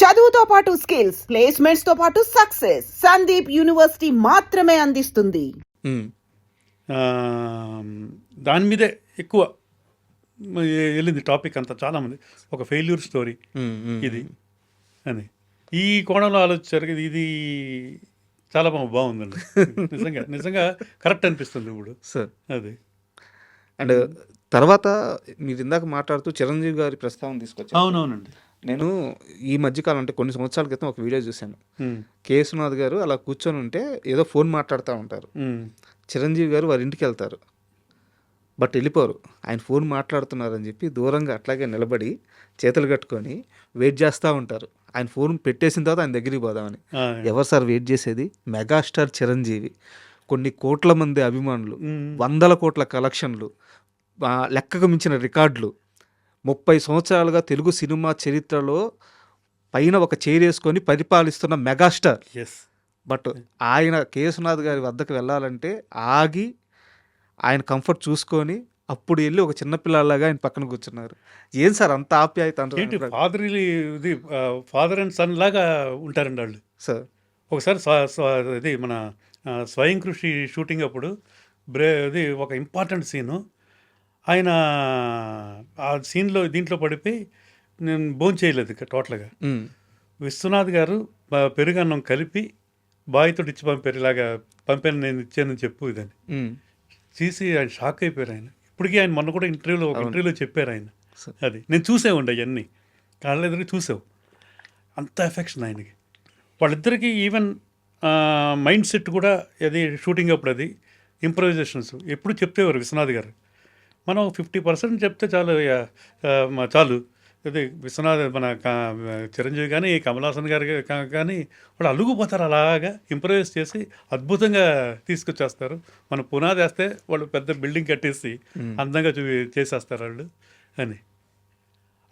చదువుతో పాటు skills, placements తో పాటు సక్సెస్ సందీప్ యూనివర్సిటీ మాత్రమే అందిస్తుంది. ఆ, దాని మీదే ఎక్కువ వెళ్ళింది టాపిక్ అంతా. చాలామంది ఒక ఫెయిల్యూర్ స్టోరీ ఇది అని ఈ కోణంలో ఆలోచించారు. ఇది చాలా బాగుందండి. నిజంగా నిజంగా కరెక్ట్ అనిపిస్తుంది ఇప్పుడు సార్. అది. అండ్ తర్వాత మీరు ఇందాక మాట్లాడుతూ చిరంజీవి గారి ప్రస్తావన తీసుకొచ్చారు. అవునవునండి. నేను ఈ మధ్యకాలం అంటే కొన్ని సంవత్సరాల క్రితం ఒక వీడియో చూశాను. ఉమ్, కే విశ్వనాథ్ గారు అలా కూర్చొని ఉంటే ఏదో ఫోన్ మాట్లాడుతూ ఉంటారు. ఉమ్, చిరంజీవి గారు వారి ఇంటికి వెళ్తారు, బట్ వెళ్ళిపోరు. ఆయన ఫోన్ మాట్లాడుతున్నారని చెప్పి దూరంగా అట్లాగే నిలబడి చేతులు కట్టుకొని వెయిట్ చేస్తూ ఉంటారు. ఆయన ఫోన్ పెట్టేసిన తర్వాత ఆయన దగ్గరికి పోదామని. ఆ, ఎవరు సార్ వెయిట్ చేసేది? మెగాస్టార్ చిరంజీవి, కొన్ని కోట్ల మంది అభిమానులు, ఉమ్, 100 కోట్ల కలెక్షన్లు, లెక్కకు మించిన రికార్డులు, 30 సంవత్సరాలుగా తెలుగు సినిమా చరిత్రలో పైన ఒక చేరేసుకొని పరిపాలిస్తున్న మెగాస్టార్. yes. బట్ ఆయన కే విశ్వనాథ్ గారి వద్దకు వెళ్ళాలంటే ఆగి ఆయన కంఫర్ట్ చూసుకొని అప్పుడు వెళ్ళి ఒక చిన్నపిల్లలాగా ఆయన పక్కన కూర్చున్నారు. ఏం సార్ అంత ఆప్యాయత ఏంటి ఫాదర్ ఇది ఫాదర్ అండ్ సన్ లాగా ఉంటారండి వాళ్ళు. సార్? ఒకసారి ఇది మన స్వయం కృషి షూటింగ్ అప్పుడు ఇది ఒక ఇంపార్టెంట్ సీను. ఆయన ఆ సీన్లో దీంట్లో పడిపోయి నేను భోజనం చేయలేదు టోటల్గా. విశ్వనాథ్ గారు పెరుగన్నం కలిపి బాయ్తో ఇచ్చి పంపారు. ఇలాగా పంపాను, నేను ఇచ్చానని చెప్పు ఇదని చూసి ఆయన షాక్ అయిపోయారు. ఆయన ఇప్పటికీ ఆయన మొన్న కూడా ఇంటర్వ్యూలో చెప్పారు ఆయన. అది నేను చూసేవండి అవన్నీ, కాళ్ళ ఎదురు చూసావు. అంత ఎఫెక్షన్ ఆయనకి. వాళ్ళిద్దరికీ ఈవెన్ మైండ్ సెట్ కూడా అది షూటింగ్ అప్పుడు అది ఇంప్రవైజేషన్స్ ఎప్పుడు చెప్తేవారు విశ్వనాథ్ గారు. మనం 50% చెప్తే చాలు, చాలు. అది విశ్వనాథ్ మన చిరంజీవి కానీ కమల్ హాసన్ గారు కానీ వాళ్ళు అలుగుపోతారు. అలాగా ఇంప్రవైజ్ చేసి అద్భుతంగా తీసుకొచ్చేస్తారు. మనం పునాది వేస్తే వాళ్ళు పెద్ద బిల్డింగ్ కట్టేసి అందంగా చేసేస్తారు వాళ్ళు అని.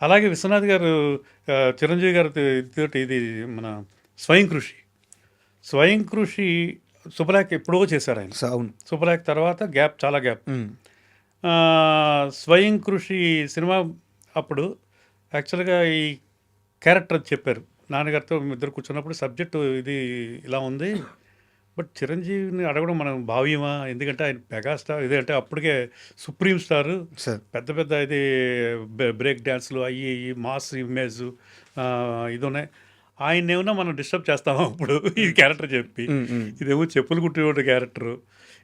అలాగే విశ్వనాథ్ గారు చిరంజీవి గారి తోటి ఇది మన స్వయం కృషి సుపలాక్ ఎప్పుడో చేశారు ఆయన. అవును. సుపలాక్ తర్వాత చాలా గ్యాప్. స్వయం కృషి సినిమా అప్పుడు యాక్చువల్గా ఈ క్యారెక్టర్ చెప్పారు నాన్నగారితో. ఇద్దరు కూర్చున్నప్పుడు సబ్జెక్టు ఇది ఇలా ఉంది, బట్ చిరంజీవిని అడగడం మనం భావ్యమా? ఎందుకంటే ఆయన మెగాస్టార్, ఇది అంటే అప్పటికే సుప్రీం స్టారు, పెద్ద పెద్ద ఇది బ్రేక్ డ్యాన్స్లు అయ్యి మాస్ ఇమేజ్ ఇది ఉన్నాయి. ఆయన ఏమన్నా మనం డిస్టర్బ్ చేస్తామా అప్పుడు ఈ క్యారెక్టర్ చెప్పి? ఇదేమో చెప్పులు కుట్టేవాడు క్యారెక్టరు,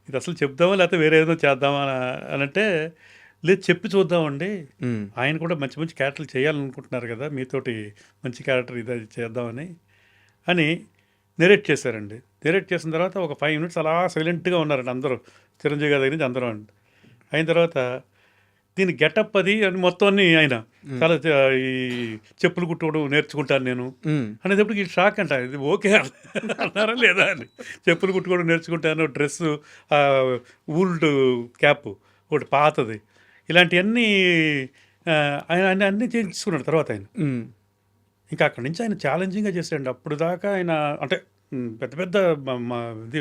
ఇది అసలు చెప్దామా లేకపోతే వేరే ఏదో చేద్దామా అని అంటే, లేదు చెప్పి చూద్దామండి, ఆయన కూడా మంచి మంచి క్యారెక్టర్లు చేయాలనుకుంటున్నారు కదా, మీతోటి మంచి క్యారెక్టర్ ఇది చేద్దామని అని నెరేట్ చేశారండి. నెరేట్ చేసిన తర్వాత ఒక 5 minutes అలా సైలెంట్గా ఉన్నారండి అందరూ, చిరంజీవి గారి దగ్గర నుంచి అందరూ అండి. అయిన తర్వాత దీని గెటప్ అది అని మొత్తం అన్ని ఆయన చాలా ఈ చెప్పులు కుట్టుకోవడం నేర్చుకుంటాను నేను అనేటప్పటికి షాక్ అంట. ఇది ఓకే అన్నారా లేదా అని. చెప్పులు కుట్టుకోవడం నేర్చుకుంటాను, డ్రెస్సు, ఊల్డ్ క్యాప్ ఒకటి పాతది, ఇలాంటివన్నీ ఆయన అన్నీ చేయించుకున్నాడు తర్వాత ఆయన. ఇంకా అక్కడి నుంచి ఆయన ఛాలెంజింగ్గా చేశాడండి. అప్పుడు దాకా ఆయన అంటే పెద్ద పెద్ద ఇది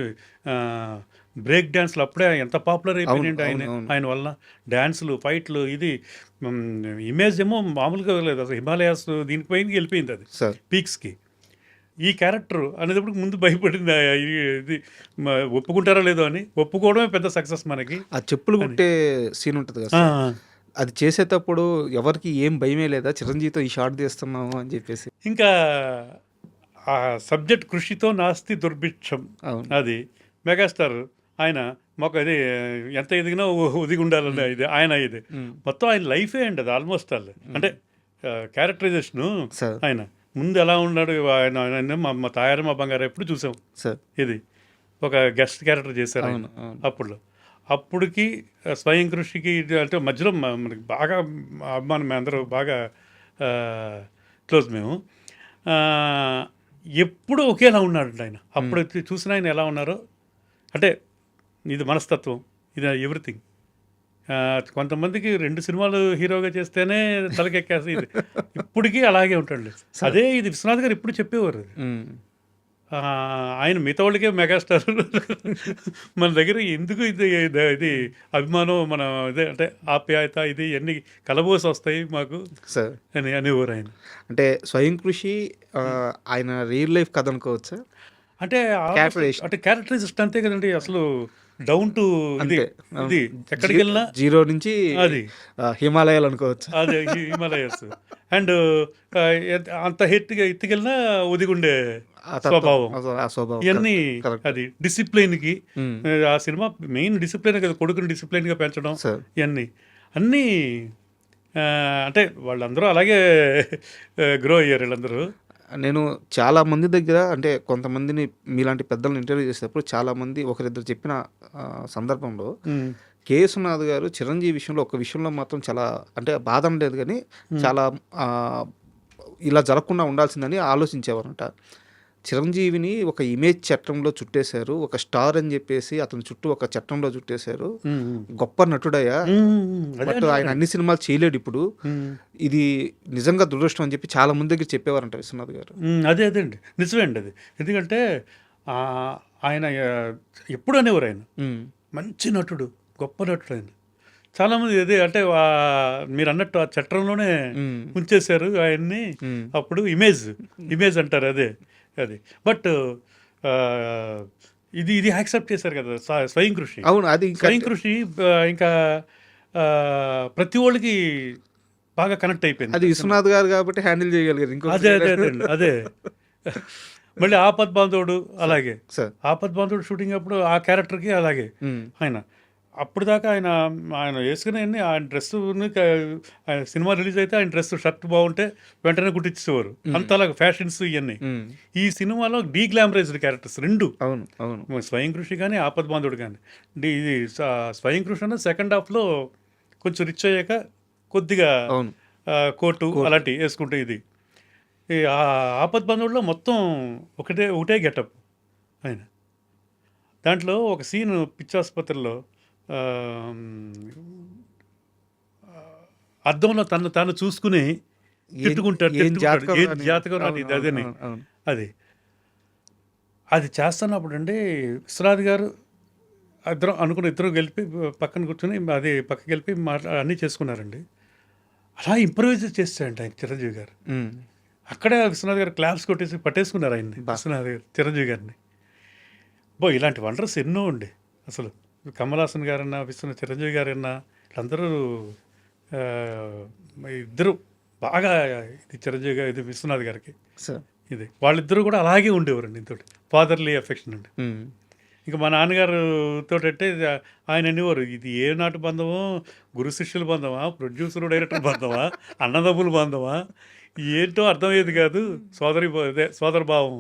బ్రేక్ డ్యాన్స్లు అప్పుడే ఎంత పాపులర్ అయిపోయిందండి ఆయన వల్ల. డ్యాన్సులు, ఫైట్లు, ఇది ఇమేజ్ ఏమో మామూలుగా లేదు అసలు. హిమాలయాస్ దీనిపైన వెళ్ళిపోయింది అది పీక్స్కి. ఈ క్యారెక్టర్ అనేటప్పుడు ముందు భయపడింది ఇది ఒప్పుకుంటారో లేదో అని. ఒప్పుకోవడమే పెద్ద సక్సెస్ మనకి. ఆ చెప్పులు కుట్టే సీన్ ఉంటుంది కదా, అది చేసేటప్పుడు ఎవరికి ఏం భయమే లేదా చిరంజీవితో ఈ షాట్ తీస్తున్నాము అని చెప్పేసి? ఇంకా ఆ సబ్జెక్ట్ కృషితో నాస్తి దుర్భిక్షం అది. మెగాస్టార్ ఆయన మాకు అది ఎంత ఎదిగినా ఒదిగి ఉండాలన్న ఇది ఆయన. ఇది మొత్తం ఆయన లైఫే అండి అది ఆల్మోస్ట్. అది అంటే క్యారెక్టరైజేషను ఆయన ముందు ఎలా ఉన్నాడు ఆయన. మా తాయారు మా బంగారు ఎప్పుడు చూసాం సార్. ఇది ఒక గెస్ట్ క్యారెక్టర్ చేశారు ఆయన అప్పటికి స్వయం కృషికి అంటే మధ్యలో మనకి బాగా అభిమానం, మేము అందరూ బాగా క్లోజ్ మేము. ఎప్పుడు ఒకేలా ఉన్నాడు ఆయన. అప్పుడు చూసిన ఆయన ఎలా ఉన్నారో అంటే ఇది మనస్తత్వం, ఇది ఎవ్రీథింగ్. కొంతమందికి 2 సినిమాలు హీరోగా చేస్తేనే తలకెక్కేసి ఇది ఇప్పటికీ అలాగే ఉంటాడు. అదే ఇది విశ్వనాథ్ గారు ఎప్పుడు చెప్పేవారు. ఆయన మిగతా వాళ్ళకే మెగాస్టార్. మన దగ్గర ఎందుకు ఇది అభిమానం, మన ఇదే అంటే ఆప్యాయత ఇది ఇవన్నీ కలబోసి వస్తాయి మాకు సార్ అని అనేవారు ఆయన. అంటే స్వయం కృషి ఆయన రియల్ లైఫ్ కథ అనుకోవచ్చా? అంటే Characterization. అంటే క్యారెక్టరైజేషన్ అంతే కదండి, అసలు డౌన్ టు ఇది అంతే. ఇది ఎక్కడికి వెళ్ళినా జీరో నుంచి అది హిమాలయాలు అనుకోవచ్చు. అదే హిమాలయస్. అండ్ అంత ఎత్తుకెళ్ళినా ఒదిగుండే ఆ తత్వం, స్వభావం, ఆ స్వభావం ఇవన్నీ correct. అది డిసిప్లిన్కి. ఉమ్, ఆ సినిమా మెయిన్ డిసిప్లిన్ కదా, కొడుకుని డిసిప్లిన్గా పెంచడం సార్ ఇవన్నీ అన్నీ. అంటే వాళ్ళందరూ అలాగే గ్రో అయ్యారు వీళ్ళందరూ. నేను చాలా మంది దగ్గర అంటే కొంతమందిని మీలాంటి పెద్దలను ఇంటర్వ్యూ చేసేటప్పుడు చాలా మంది ఒకరిద్దరు చెప్పిన సందర్భంలో కే. విశ్వనాథ్ గారు చిరంజీవి విషయంలో ఒక విషయంలో మాత్రం చాలా అంటే బాధ లేదు కానీ చాలా ఇలా జరగకుండా ఉండాల్సిందని ఆలోచించేవారంట. చిరంజీవిని ఒక ఇమేజ్ చట్టంలో చుట్టేశారు, ఒక స్టార్ అని చెప్పేసి అతని చుట్టూ ఒక చట్టంలో చుట్టేశారు. గొప్ప నటుడయ్యా, బట్ ఆయన అన్ని సినిమాలు చేయలేడు ఇప్పుడు, ఇది నిజంగా దురదృష్టం అని చెప్పి చాలా మంది దగ్గర చెప్పేవారంట విశ్వనాథ్ గారు. అదే అదే అండి, నిజమే అండి అది. ఎందుకంటే ఆయన ఎప్పుడు అనేవారు ఆయన మంచి నటుడు, గొప్ప నటుడు ఆయన. చాలామంది అదే అంటే మీరు అన్నట్టు ఆ చట్టంలోనే ఉంచేశారు ఆయన్ని. అప్పుడు ఇమేజ్ అంటారు అదే అది. బట్ ఇది ఇది యాక్సెప్ట్ చేశారు కదా స్వయం కృషి. అవును, అది స్వయం కృషి ఇంకా ప్రతి వాళ్ళకి బాగా కనెక్ట్ అయిపోయింది. అది విశ్వనాథ్ గారు కాబట్టి హ్యాండిల్ చేయగలిగారు. ఇంకో అదే అదే అదే అండి అదే. మళ్ళీ ఆపద్ బాంధవుడు అలాగే, సార్ ఆపద్ బాంధవుడు షూటింగ్ అప్పుడు ఆ క్యారెక్టర్కి అలాగే ఆయన అప్పుడు దాకా ఆయన వేసుకునే ఆయన డ్రెస్, ఆయన సినిమా రిలీజ్ అయితే ఆయన డ్రెస్ షర్ట్ బాగుంటే వెంటనే కుట్టించేవారు, అంత అలాగే ఫ్యాషన్స్ ఇవన్నీ. ఈ సినిమాలో డీగ్లామరైజ్డ్ క్యారెక్టర్స్ రెండు. అవును అవును, స్వయం కృషి కానీ ఆపద్ బాంధవుడు కానీ. ఇది స్వయం కృషి అన్న సెకండ్ హాఫ్లో కొంచెం రిచ్ అయ్యాక కొద్దిగా అవును కోటు అలాంటి వేసుకుంటే ఇది. ఈ ఆపద్ బాంధవుడిలో మొత్తం ఒకటే గెటప్ ఆయన. దాంట్లో ఒక సీన్ పిచ్చాసుపత్రిలో అద్దంలో తాను చూసుకుని తిట్టుకుంటాడు, ఏం జాతకం నాది ఇది అదని. అది చేస్తున్నప్పుడు అండి విశ్వనాథ్ గారు ఇద్దరు గెలిపి పక్కన కూర్చొని అది పక్కకి వెళ్ళి అన్నీ చేసుకున్నారండి. అలా ఇంప్రూవైజ్ చేస్తాడండి ఆయన చిరంజీవి గారు. అక్కడే విశ్వనాథ్ గారు క్లాప్స్ కొట్టేసి పట్టేసుకున్నారు ఆయన్ని, విశ్వనాథ్ గారు చిరంజీవి గారిని. ఇలాంటి వండర్స్ ఎన్నో ఉండే అసలు. కమల్ హాసన్ గారన్నా, చిరంజీవి గారన్నా, వీళ్ళందరూ ఇద్దరు బాగా ఇది చిరంజీవి గారు, ఇది విశ్వనాథ్ గారికి ఇది వాళ్ళిద్దరూ కూడా అలాగే ఉండేవారండి. ఇంతటి ఫాదర్లీ అఫెక్షన్ అండి. ఇంకా మా నాన్నగారుతో అంటే ఆయన అనేవారు, ఇది ఏ నాటి బంధమో, గురు శిష్యుల బంధమా, ప్రొడ్యూసర్ డైరెక్టర్ బంధమా, అన్నదమ్ముల బంధమా, ఏంటో అర్థమయ్యేది కాదు. సోదర భావం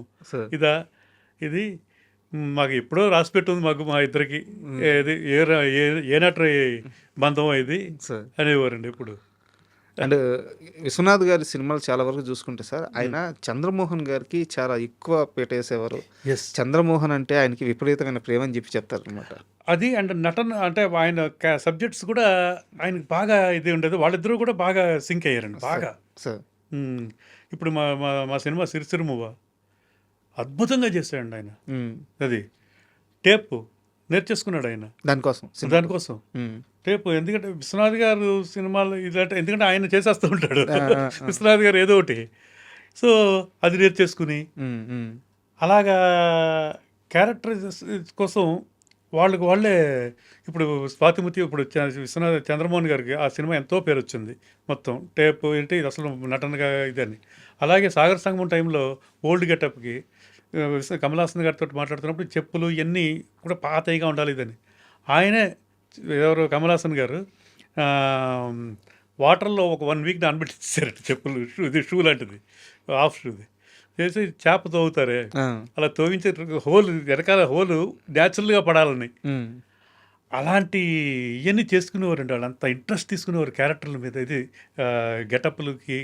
ఇదా, ఇది మాకు ఎప్పుడో రాసి పెట్టుంది మాకు మా ఇద్దరికి, ఏది ఏ నటు బంధం ఇది అనేవారండి ఇప్పుడు. అండ్ విశ్వనాథ్ గారి సినిమాలు చాలా వరకు చూసుకుంటే సార్, ఆయన చంద్రమోహన్ గారికి చాలా ఎక్కువ పెట్టేసేవారు. చంద్రమోహన్ అంటే ఆయనకి విపరీతమైన ప్రేమ అని చెప్పి చెప్తారు అనమాట. అది అండ్ నటన అంటే ఆయన సబ్జెక్ట్స్ కూడా ఆయనకి బాగా ఇది ఉండేది. వాళ్ళిద్దరూ కూడా బాగా సింక్ అయ్యారండి బాగా సార్. ఇప్పుడు మా సినిమా సిరిసిరిమువ్వ అద్భుతంగా చేశాడండి ఆయన. అది టేప్ నేర్చేసుకున్నాడు ఆయన దానికోసం టేప్. ఎందుకంటే విశ్వనాథ్ గారు సినిమాలు ఇదంటే, ఎందుకంటే ఆయన చేసేస్తూ ఉంటాడు విశ్వనాథ్ గారు ఏదో ఒకటి, సో అది నేర్చేసుకుని అలాగా క్యారెక్టర్ కోసం వాళ్ళే. ఇప్పుడు స్వాతిముత్యం, ఇప్పుడు చంద్రమోహన్ గారికి ఆ సినిమా ఎంతో పేరు వచ్చింది, మొత్తం టేప్ ఏంటి ఇది అసలు నటనగా ఇదని. అలాగే సాగర్ సంగమం టైంలో ఓల్డ్ గెటప్కి కమల్ హాసన్ గారితో మాట్లాడుతున్నప్పుడు చెప్పులు ఇవన్నీ కూడా పాతగా ఉండాలి ఇదని. ఆయనే ఎవరు కమల్ హాసన్ గారు వాటర్లో ఒక 1 వీక్ నానబెట్టించారట చెప్పులు, షూ లాంటిది, హాఫ్ షూది చేసి చేప తోగుతారే అలా తోవించే హోల్, వెనకాల హోలు న్యాచురల్గా పడాలని అలాంటి ఇవన్నీ చేసుకునేవారండి. వాళ్ళు అంత ఇంట్రెస్ట్ తీసుకునేవారు క్యారెక్టర్ల మీద, ఇది గెటప్లకి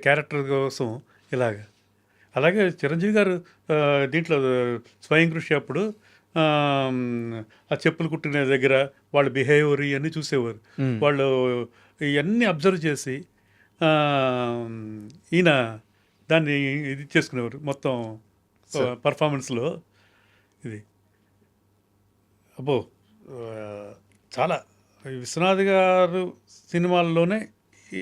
క్యారెక్టర్ కోసం ఇలాగా. అలాగే చిరంజీవి గారు దీంట్లో స్వయం కృషి అప్పుడు ఆ చెప్పులు కుట్టిన దగ్గర వాళ్ళ బిహేవియర్ ఇవన్నీ చూసేవారు. వాళ్ళు ఇవన్నీ అబ్జర్వ్ చేసి ఈయన దాన్ని ఇది చేసుకునేవారు మొత్తం పర్ఫార్మెన్స్లో ఇది అబ్బో చాలా విశ్వనాథ్ గారు సినిమాల్లోనే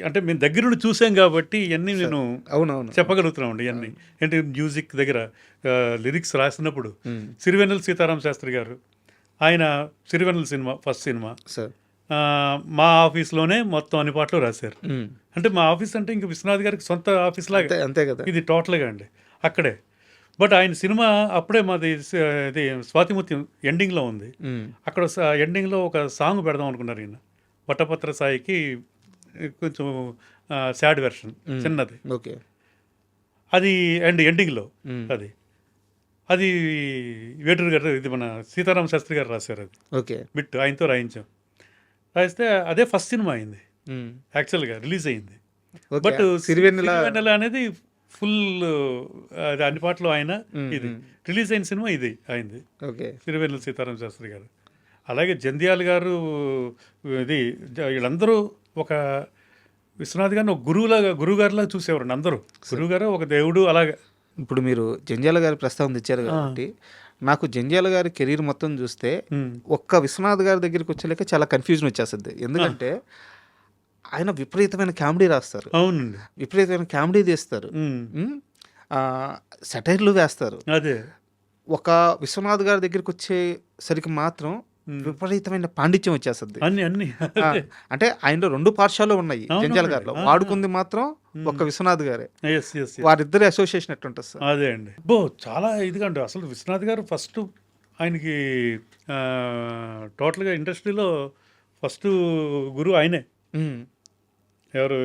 అంటే మేము దగ్గర నుండి చూసాం కాబట్టి ఇవన్నీ నేను అవునవును చెప్పగలుగుతున్నామండి ఇవన్నీ ఏంటి మ్యూజిక్ దగ్గర లిరిక్స్ రాసినప్పుడు సిరివెన్నెల సీతారామ శాస్త్రి గారు ఆయన Sirivennela cinema first cinema sir మా ఆఫీస్లోనే మొత్తం అన్ని పాటలు రాశారు. అంటే మా ఆఫీస్ అంటే ఇంక విశ్వనాథ్ గారికి సొంత ఆఫీస్ లాగా అంతే కదా ఇది టోటల్గా అండి అక్కడే. బట్ ఆయన సినిమా అప్పుడే మాది ఇది స్వాతిముత్యం ఎండింగ్లో ఉంది. అక్కడ ఎండింగ్లో ఒక సాంగ్ పెడదాం అనుకున్నారు ఈయన వట్టపత్ర సాయికి, కొంచెం సాడ్ వెర్షన్ చిన్నది. ఓకే అది అండ్ ఎండింగ్లో అది అది వేటూరు గారు ఇది మన సీతారామ శాస్త్రి గారు రాశారు. అది ఓకే బిట్ ఆయనతో రాయించాం. రాయిస్తే అదే ఫస్ట్ సినిమా అయింది యాక్చువల్గా రిలీజ్ అయింది. బట్ సిరివెన్నెల అనేది ఫుల్ అది అన్ని పాటలు ఆయన ఇది రిలీజ్ అయిన సినిమా ఇది అయింది ఓకే సిరివెన్నెల సీతారామ శాస్త్రి గారు. అలాగే జంధ్యాల గారు ఇది వీళ్ళందరూ ఒక విశ్వనాథ్ గారిని ఒక గురువుగారిలాగా చూసేవారండి అందరూ. గురువుగారు ఒక దేవుడు అలాగే. ఇప్పుడు మీరు జంధ్యాల గారి ప్రస్తావన తెచ్చారు కాబట్టి నాకు జంధ్యాల గారి కెరీర్ మొత్తం చూస్తే ఒక్క విశ్వనాథ్ గారి దగ్గరికి వచ్చేలేక చాలా కన్ఫ్యూజన్ వచ్చేస్తుంది. ఎందుకంటే ఆయన విపరీతమైన కామెడీ రాస్తారు, అవునండి, విపరీతమైన కామెడీ తీస్తారు, సెటైర్లు వేస్తారు. అదే ఒక విశ్వనాథ్ గారి దగ్గరికి వచ్చేసరికి మాత్రం విపరీతమైన పాండిత్యం వచ్చేస్తుంది. అన్ని అంటే ఆయనలో రెండు పార్శ్వాలు ఉన్నాయి జంధ్యాల గారిలో, వాడుకుంది మాత్రం ఒక్క విశ్వనాథ్ గారే. వారిద్దరి అసోసియేషన్ ఎట్లుంటుంది సార్? అదే అండి చాలా ఇదిగా అండి. అసలు విశ్వనాథ్ గారు ఫస్ట్ ఆయనకి టోటల్గా ఇండస్ట్రీలో ఫస్ట్ గురువు ఆయనే. ఎవరు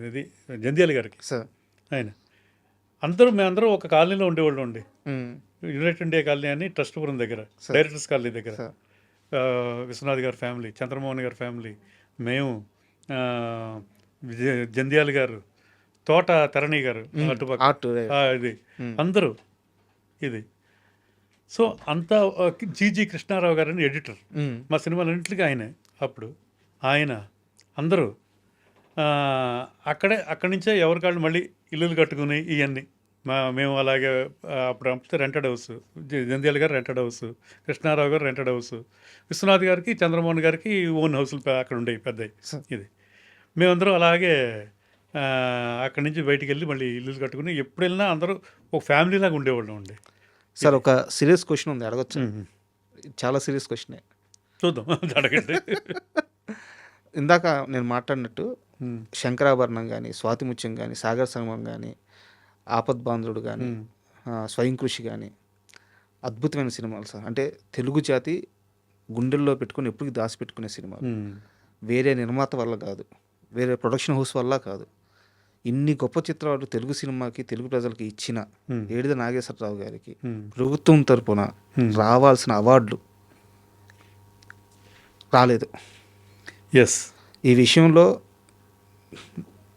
ఇది జంధ్యాల గారికి సార్ ఆయన. మేమందరం ఒక కాలనీలో ఉండేవాళ్ళు అండి, యునైటెడ్ ఇండియా కాలనీ అని ట్రస్ట్పురం దగ్గర, డైరెక్టర్స్ కాలనీ దగ్గర. విశ్వనాథ్ గారి ఫ్యామిలీ, చంద్రమోహన్ గారి ఫ్యామిలీ, మేము, జంధ్యాల గారు, తోట తరణి గారు అటుపక్క ఇది అందరూ ఇది. సో అంతా జీజీ కృష్ణారావు గారని ఎడిటర్ మా సినిమాలన్నింటికి ఆయనే. అప్పుడు ఆయన అందరూ అక్కడి నుంచే ఎవరికాళ్ళు మళ్ళీ ఇల్లులు కట్టుకుని ఇవన్నీ మేము అలాగే అప్పుడు అంతా రెంటెడ్ హౌస్. జంధ్యాల గారు రెంటెడ్ హౌస్, కృష్ణారావు గారు రెంటెడ్ హౌస్, విశ్వనాథ్ గారికి చంద్రమోహన్ గారికి ఓన్ హౌస్లు అక్కడ ఉండేవి పెద్దవి. ఇది మేమందరం అలాగే అక్కడి నుంచి బయటికి వెళ్ళి మళ్ళీ ఇల్లులు కట్టుకుని ఎప్పుడు వెళ్ళినా అందరూ ఒక ఫ్యామిలీ లాగా ఉండేవాళ్ళం అండి. సార్ ఒక సీరియస్ క్వశ్చన్ ఉంది, అడగచ్చు? చాలా సీరియస్ క్వశ్చనే, చూద్దాం అడగండి. ఇందాక నేను మాట్లాడినట్టు శంకరాభరణం కానీ, స్వాతిముత్యం కానీ, సాగర్ సంగమం కానీ, ఆపద్బాంధుడు కానీ, స్వయం కృషి కానీ అద్భుతమైన సినిమాలు సార్. అంటే తెలుగు జాతి గుండెల్లో పెట్టుకుని ఎప్పటికీ దాచిపెట్టుకునే సినిమాలు. వేరే నిర్మాత వల్ల కాదు, వేరే ప్రొడక్షన్ హౌస్ వల్ల కాదు. ఇన్ని గొప్ప చిత్రాలు తెలుగు సినిమాకి, తెలుగు ప్రజలకి ఇచ్చిన ఏడిద నాగేశ్వరరావు గారికి ప్రభుత్వం తరపున రావాల్సిన అవార్డులు రాలేదు. ఎస్, ఈ విషయంలో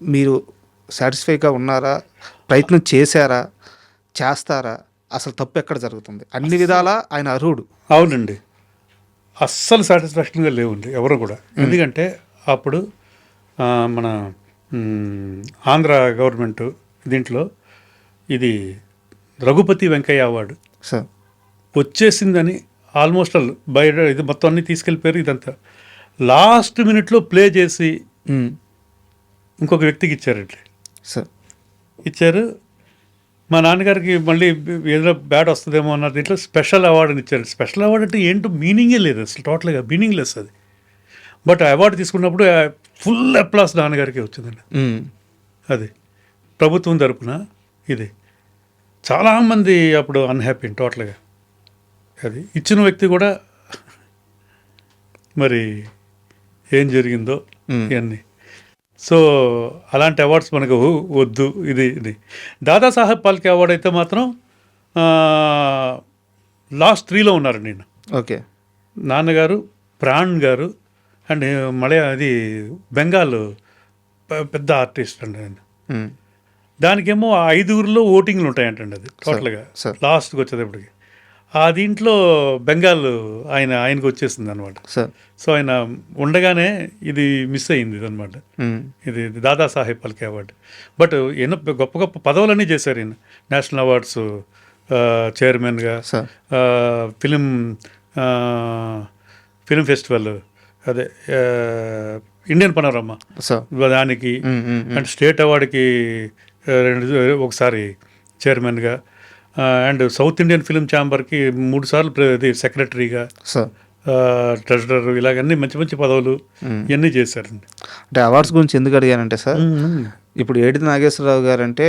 మీరు సాటిస్ఫైగా ఉన్నారా? ప్రయత్నం చేశారా? చేస్తారా? అసలు తప్పు ఎక్కడ జరుగుతుంది? అన్ని విధాలా ఆయన అర్హుడు. అవునండి, అస్సలు సాటిస్ఫాక్షన్గా లేవుండి ఎవరు కూడా. ఎందుకంటే అప్పుడు మన ఆంధ్ర గవర్నమెంట్ దీంట్లో ఇది రఘుపతి వెంకయ్య అవార్డు సార్ వచ్చేసిందని ఆల్మోస్ట్ ఆల్ బయట ఇది మొత్తం అన్నీ తీసుకెళ్ళిపోయారు. ఇదంతా లాస్ట్ మినిట్లో ప్లే చేసి ఇంకొక వ్యక్తికి ఇచ్చారండి సార్. ఇచ్చారు. మా నాన్నగారికి మళ్ళీ ఏదో బ్యాడ్ వస్తుందేమో అన్న దీంట్లో స్పెషల్ అవార్డు అని ఇచ్చారు. స్పెషల్ అవార్డు అంటే ఏంటో మీనింగే లేదు అసలు, టోటల్గా మీనింగ్లెస్ అది. బట్ అవార్డు తీసుకున్నప్పుడు ఫుల్ అప్లాస్ నాన్నగారికి వచ్చిందండి. అది ప్రభుత్వం తరపున. ఇది చాలామంది అప్పుడు అన్హ్యాపీ టోటల్గా. అది ఇచ్చిన వ్యక్తి కూడా మరి ఏం జరిగిందో ఇవన్నీ. సో అలాంటి అవార్డ్స్ మనకు వద్దు. ఇది దాదాసాహెబ్ ఫాల్కే అవార్డు అయితే మాత్రం లాస్ట్ 3లో ఉన్నారు నేను. ఓకే, నాన్నగారు, ప్రాణ్ గారు అండ్ అది బెంగాల్ పెద్ద ఆర్టిస్ట్ అండి ఆయన. దానికేమో 5 ఓటింగ్లు ఉంటాయంటండి. అది టోటల్గా లాస్ట్కి వచ్చేటప్పటికి ఆ దీంట్లో బెంగాల్ ఆయనకు వచ్చేసింది అనమాట. సో ఆయన ఉండగానే ఇది మిస్ అయింది అనమాట. ఇది దాదాసాహెబ్ ఫాల్కే అవార్డు. బట్ ఎన్నో గొప్ప గొప్ప పదవులన్నీ చేశారు ఈయన. నేషనల్ అవార్డ్స్ చైర్మన్గా, సార్ ఫిలిం ఫిలిం ఫెస్టివల్, అదే ఇండియన్ పనోరమా సార్ దానికి, అండ్ స్టేట్ అవార్డుకి ఒకసారి చైర్మన్గా, అండ్ సౌత్ ఇండియన్ ఫిలిం ఛాంబర్కి 3 సార్లు ఇది సెక్రటరీగా, సార్ ట్రెజరర్, ఇలాగన్నీ మంచి మంచి పదవులు ఇవన్నీ చేశారండి. అంటే అవార్డ్స్ గురించి ఎందుకు అడిగానంటే సార్, ఇప్పుడు ఏడిది నాగేశ్వరరావు గారు అంటే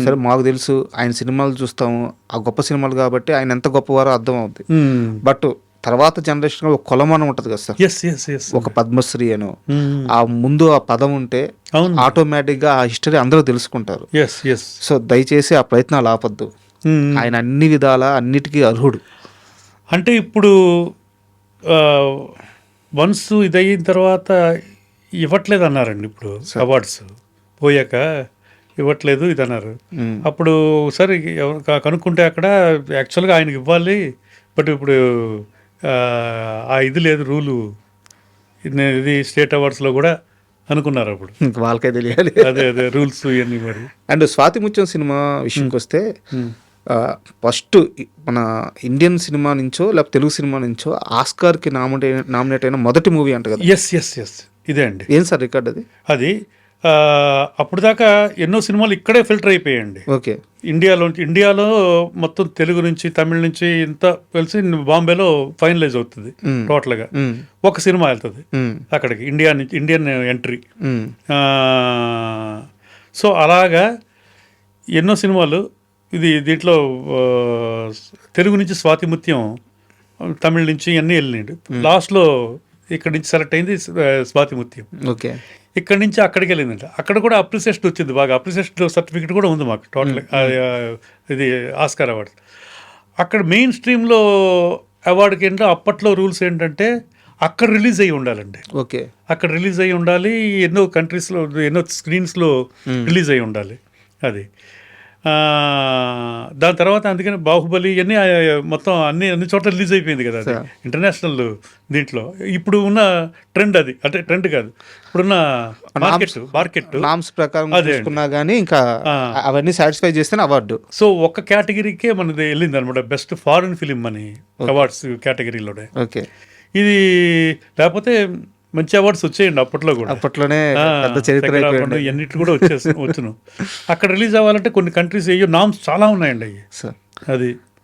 సరే మాకు తెలుసు, ఆయన సినిమాలు చూస్తాము, ఆ గొప్ప సినిమాలు కాబట్టి ఆయన ఎంత గొప్పవారో అర్థం అవుద్ది. బట్ తర్వాత జనరేషన్ ఒక కొలమానం ఉంటుంది కదా సార్, ఒక పద్మశ్రీ అనో ఆ ముందు ఆ పదం ఉంటే ఆటోమేటిక్గా ఆ హిస్టరీ అందరూ తెలుసుకుంటారు. సో దయచేసి ఆ ప్రయత్నాలు ఆపద్దు. ఆయన అన్ని విధాల అన్నిటికీ అర్హుడు. అంటే ఇప్పుడు వన్స్ ఇదయిన తర్వాత ఇవ్వట్లేదు అన్నారండి. ఇప్పుడు అవార్డ్స్ పోయాక ఇవ్వట్లేదు ఇది అన్నారు. అప్పుడు సరే కనుక్కుంటే అక్కడ యాక్చువల్గా ఆయనకి ఇవ్వాలి, బట్ ఇప్పుడు ఆ ఇది లేదు రూలు, ఇది స్టేట్ అవార్డ్స్లో కూడా అనుకున్నారు అప్పుడు. వాళ్ళకే తెలియాలి అదే అదే రూల్స్ ఇవన్నీ. మరి అండ్ స్వాతి ముత్యం సినిమా విషయంకి వస్తే ఫస్ట్ మన ఇండియన్ సినిమా నుంచో లేకపోతే తెలుగు సినిమా నుంచో ఆస్కార్కి నామినేట్ అయిన మొదటి మూవీ అంట కదా. ఎస్ ఇదే అండి. ఏం సార్ రికార్డ్ అది? అది అప్పుడు దాకా ఎన్నో సినిమాలు ఇక్కడే ఫిల్టర్ అయిపోయాయండి. ఓకే. ఇండియాలో మొత్తం తెలుగు నుంచి తమిళ నుంచి ఇంత కలిసి బాంబేలో ఫైనలైజ్ అవుతుంది టోటల్గా. ఒక సినిమా వెళ్తుంది అక్కడికి, ఇండియన్ ఎంట్రీ. సో అలాగా ఎన్నో సినిమాలు దీంట్లో తెలుగు నుంచి స్వాతి ముత్యం, తమిళ నుంచి అన్నీ వెళ్ళినాడు. లాస్ట్లో ఇక్కడి నుంచి సెలెక్ట్ అయింది స్వాతి ముత్యం. ఓకే. ఇక్కడి నుంచి అక్కడికి వెళ్ళిందంట. అక్కడ కూడా అప్రిసియేషన్ వచ్చింది బాగా. అప్రిసియేషన్ సర్టిఫికెట్ కూడా ఉంది మాకు టోటల్, ఇది ఆస్కార్ అవార్డు. అక్కడ మెయిన్ స్ట్రీమ్లో అవార్డుకి ఏంటో అప్పట్లో రూల్స్ ఏంటంటే అక్కడ రిలీజ్ అయ్యి ఉండాలండి. ఓకే. అక్కడ రిలీజ్ అయ్యి ఉండాలి, ఎన్నో కంట్రీస్లో ఎన్నో స్క్రీన్స్లో రిలీజ్ అయ్యి ఉండాలి. అది దాని తర్వాత అందుకని బాహుబలి ఇవన్నీ మొత్తం అన్ని చోట్ల రిలీజ్ అయిపోయింది కదా. అది ఇంటర్నేషనల్ దీంట్లో ఇప్పుడు ఉన్న ట్రెండ్ అది. అంటే ట్రెండ్ కాదు, ఇప్పుడున్న మార్కెట్ నామ్స్ ప్రకారం తీసుకున్నా కానీ ఇంకా అవన్నీ సాటిస్ఫై చేస్తేనే అవార్డు. సో ఒక్క కేటగిరీకే మనది వెళ్ళింది అనమాట, బెస్ట్ ఫారిన్ ఫిలిం అని అవార్డ్స్ కేటగిరీలోనే. ఓకే. ఇది లేకపోతే మంచి అవార్డ్స్ వచ్చేయండి అప్పట్లో కూడా. అప్పట్లోనే పెద్ద చరిత్ర ఇవన్నిటి కూడా వచ్చును. అక్కడ రిలీజ్ అవ్వాలంటే కొన్ని కంట్రీస్ అయ్యో నామ్స్ చాలా ఉన్నాయండి అవి. అది